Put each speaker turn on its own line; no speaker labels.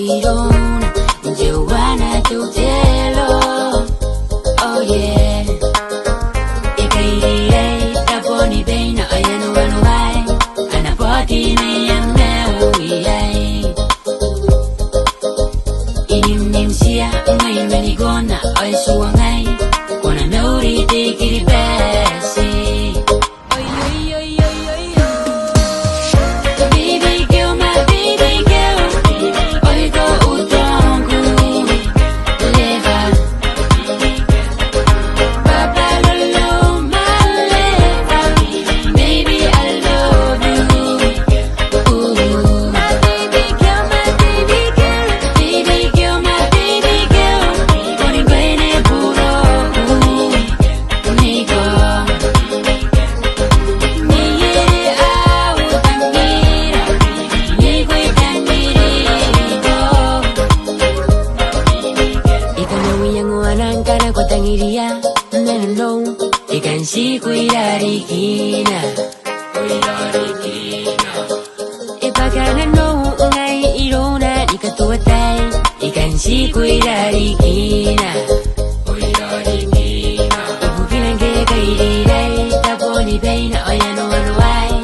Irouna, uana uteero. Oh yeah. Kairai, taboni baina anoanoai, nimnimtia ngai konna tuangai, kona mauri Tei Kiribati. Baby girl, my baby girl, Oiko utogu, Lewa, Papa loloma, Lewa, baby I love you. My baby girl, baby girl, my baby girl, Boni Burou, Neiko I kairai, Ipagana no ngai Irouna nikatuatai, kairai, Ibukilange kairiirai, taboni baina anoanoai,